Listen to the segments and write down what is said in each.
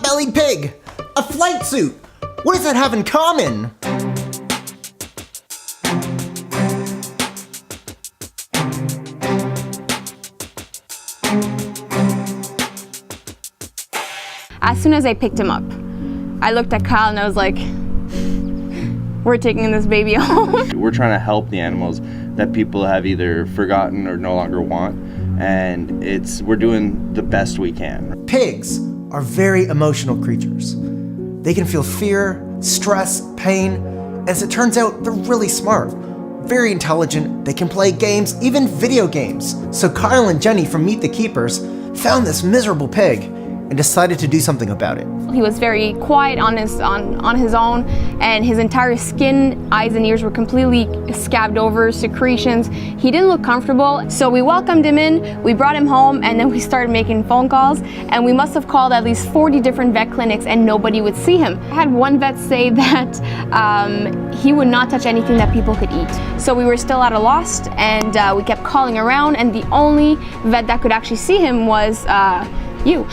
pot-bellied pig, a flight suit. What does that have in common? As soon as I picked him up, I looked at Kyle and I was like, we're taking this baby home. We're trying to help the animals that people have either forgotten or no longer want, and we're doing the best we can. Pigs are very emotional creatures. They can feel fear, stress, pain, and as it turns out, they're really smart, very intelligent. They can play games, even video games. So Kyle and Jenny from Meet the Keepers found this miserable pig and decided to do something about it. He was very quiet on his own, and his entire skin, eyes and ears were completely scabbed over, secretions. He didn't look comfortable, so we welcomed him in, we brought him home, and then we started making phone calls, and we must have called at least 40 different vet clinics and nobody would see him. I had one vet say that he would not touch anything that people could eat. So we were still at a loss, and we kept calling around, and the only vet that could actually see him was you.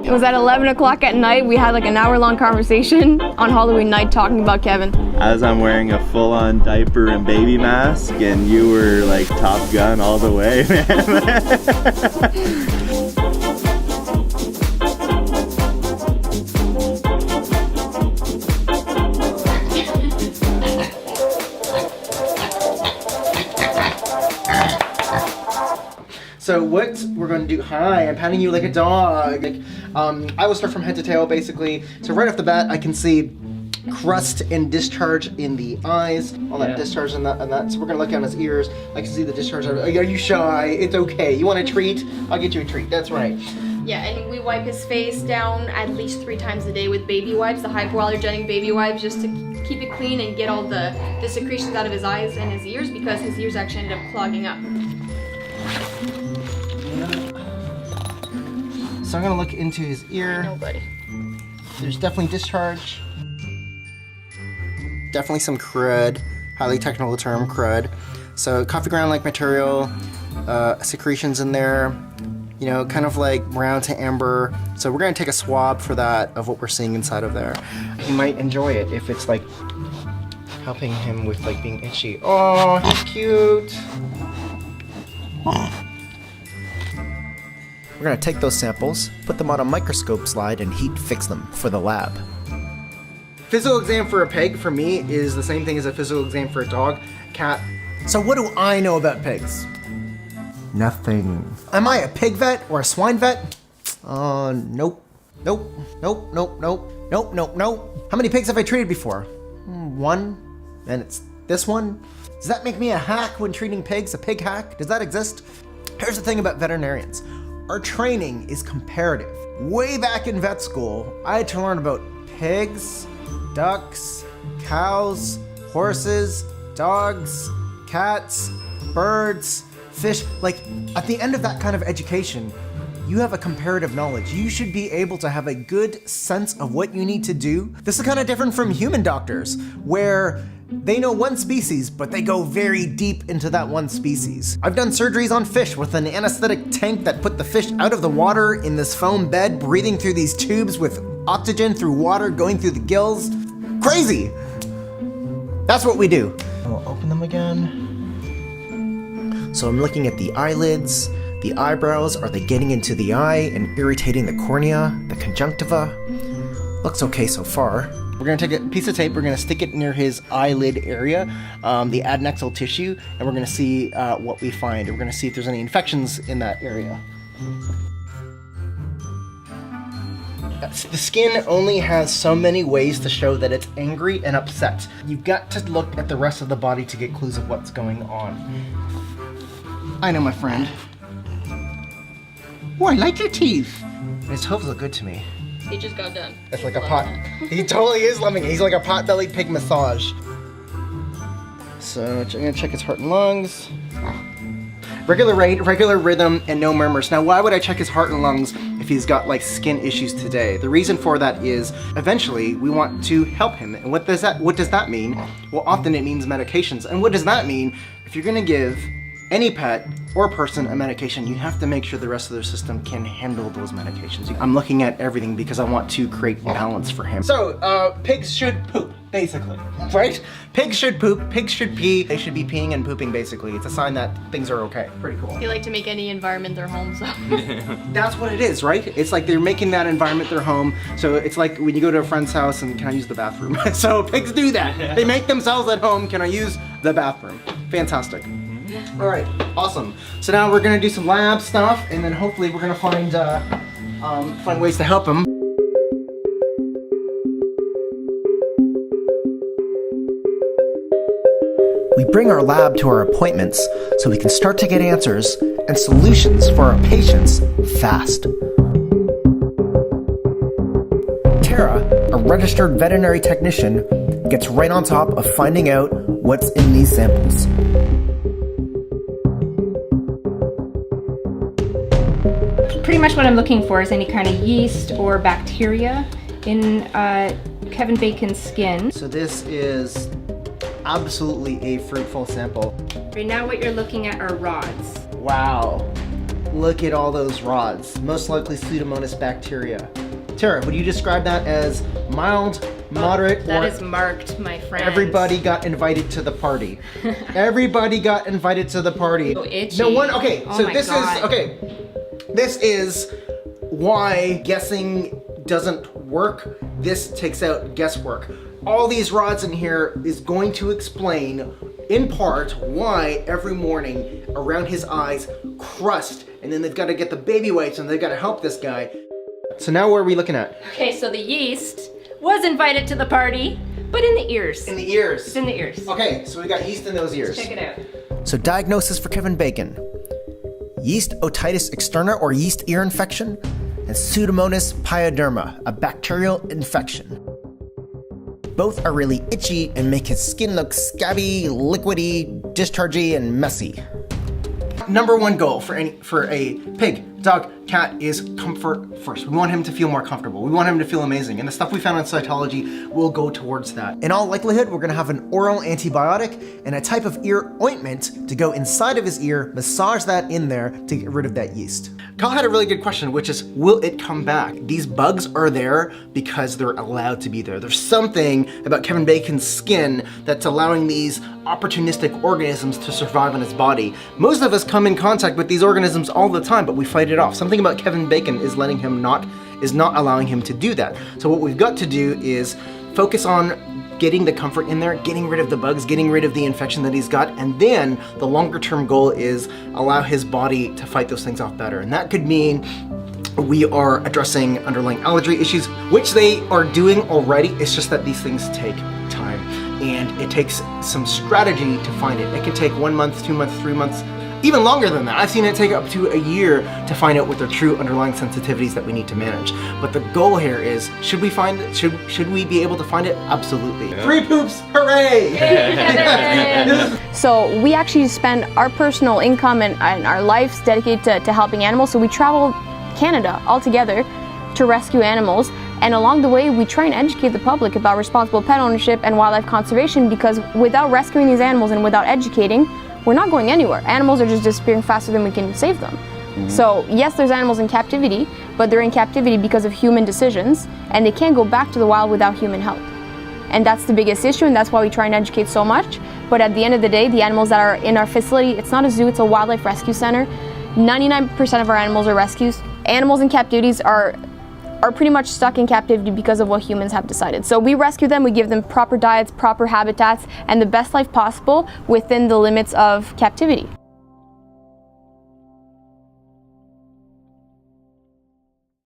It was at 11 o'clock at night. We had like an hour-long conversation on Halloween night talking about Kevin. As I'm wearing a full-on diaper and baby mask, and you were like Top Gun all the way, man. So what we're going to do, hi, I'm patting you like a dog. I will start from head to tail, basically. So right off the bat, I can see crust and discharge in the eyes, all that discharge and that. So we're going to look down his ears. I can see the discharge. Are you shy? It's okay. You want a treat? I'll get you a treat. That's right. Yeah, and we wipe his face down at least 3 times a day with baby wipes, the hypoallergenic baby wipes, just to keep it clean and get all the secretions out of his eyes and his ears, because his ears actually ended up clogging up. So I'm gonna look into his ear. Nobody. There's definitely discharge. Definitely some crud, highly technical term, crud. So coffee ground-like material, secretions in there, you know, kind of like brown to amber. So we're gonna take a swab for that, of what we're seeing inside of there. He might enjoy it if it's like helping him with like being itchy. Oh, he's cute. We're gonna take those samples, put them on a microscope slide, and heat fix them for the lab. Physical exam for a pig, for me, is the same thing as a physical exam for a dog, cat. So what do I know about pigs? Nothing. Am I a pig vet or a swine vet? Nope. Nope. Nope. Nope. Nope. Nope. Nope. Nope. How many pigs have I treated before? 1. And it's this one. Does that make me a hack when treating pigs? A pig hack? Does that exist? Here's the thing about veterinarians. Our training is comparative. Way back in vet school, I had to learn about pigs, ducks, cows, horses, dogs, cats, birds, fish. Like, at the end of that kind of education, you have a comparative knowledge. You should be able to have a good sense of what you need to do. This is kind of different from human doctors, where they know one species, but they go very deep into that one species. I've done surgeries on fish with an anesthetic tank that put the fish out of the water in this foam bed, breathing through these tubes with oxygen through water going through the gills. Crazy! That's what we do. We'll open them again. So I'm looking at the eyelids, the eyebrows. Are they getting into the eye and irritating the cornea, the conjunctiva? Looks okay so far. We're gonna take a piece of tape, we're gonna stick it near his eyelid area, the adnexal tissue, and we're gonna see what we find. We're gonna see if there's any infections in that area. The skin only has so many ways to show that it's angry and upset. You've got to look at the rest of the body to get clues of what's going on. I know, my friend. Oh, I like your teeth. His hooves look good to me. He just got done. It's like a pot. He totally is loving it. He's like a pot-bellied pig massage. So I'm gonna check his heart and lungs. Regular rate, regular rhythm, and no murmurs. Now, why would I check his heart and lungs if he's got like skin issues today? The reason for that is eventually we want to help him. And what does that mean? Well, often it means medications. And what does that mean? If you're gonna give any pet or person a medication, you have to make sure the rest of their system can handle those medications. I'm looking at everything because I want to create balance for him. So, pigs should poop, basically, right? Pigs should poop, pigs should pee. They should be peeing and pooping, basically. It's a sign that things are okay. Pretty cool. They like to make any environment their home, so. That's what it is, right? It's like they're making that environment their home. So it's like when you go to a friend's house and can I use the bathroom? So pigs do that. They make themselves at home. Can I use the bathroom? Fantastic. All right, awesome. So now we're gonna do some lab stuff, and then hopefully we're gonna find ways to help him. We bring our lab to our appointments so we can start to get answers and solutions for our patients fast. Tara, a registered veterinary technician, gets right on top of finding out what's in these samples. Pretty much what I'm looking for is any kind of yeast or bacteria in Kevin Bacon's skin. So this is absolutely a fruitful sample. Right now what you're looking at are rods. Wow, look at all those rods. Most likely Pseudomonas bacteria. Tara, would you describe that as mild, moderate, That or is marked, my friend. everybody got invited to the party? Everybody got invited to the party. So itchy. No one, okay, Oh so my this God. is, okay. This is why guessing doesn't work. This takes out guesswork. All these rods in here is going to explain, in part, why every morning around his eyes crust, and then they've got to get the baby wipes and they've got to help this guy. So now what are we looking at? Okay, so the yeast was invited to the party, but in the ears. In the ears. It's in the ears. Okay, so we got yeast in those ears. Check it out. So diagnosis for Kevin Bacon: yeast otitis externa or yeast ear infection, and Pseudomonas pyoderma, a bacterial infection. Both are really itchy and make his skin look scabby, liquidy, dischargy, and messy. Number one goal for a pig, dog, cat is comfort first. We want him to feel more comfortable. We want him to feel amazing. And the stuff we found in cytology will go towards that. In all likelihood, we're gonna have an oral antibiotic and a type of ear ointment to go inside of his ear, massage that in there to get rid of that yeast. Kyle had a really good question, which is, will it come back? These bugs are there because they're allowed to be there. There's something about Kevin Bacon's skin that's allowing these opportunistic organisms to survive in his body. Most of us come in contact with these organisms all the time, but we fight it off. Something about Kevin Bacon is not allowing him to do that. So what we've got to do is focus on getting the comfort in there, getting rid of the bugs, getting rid of the infection that he's got, and then the longer term goal is allow his body to fight those things off better. And that could mean we are addressing underlying allergy issues, which they are doing already. It's just that these things take time, and it takes some strategy to find it. It can take 1 month, 2 months, 3 months, even longer than that. I've seen it take up to a year to find out what the true underlying sensitivities that we need to manage. But the goal here is, should we be able to find it? Absolutely. Yeah. 3 poops, hooray! So we actually spend our personal income and our lives dedicated to helping animals. So we travel Canada all together to rescue animals. And along the way, we try and educate the public about responsible pet ownership and wildlife conservation, because without rescuing these animals and without educating, we're not going anywhere. Animals are just disappearing faster than we can save them. Mm-hmm. So yes, there's animals in captivity, but they're in captivity because of human decisions, and they can't go back to the wild without human help. And that's the biggest issue, and that's why we try and educate so much. But at the end of the day, the animals that are in our facility, it's not a zoo, it's a wildlife rescue center. 99% of our animals are rescues. Animals in captivities are pretty much stuck in captivity because of what humans have decided. So we rescue them, we give them proper diets, proper habitats, and the best life possible within the limits of captivity.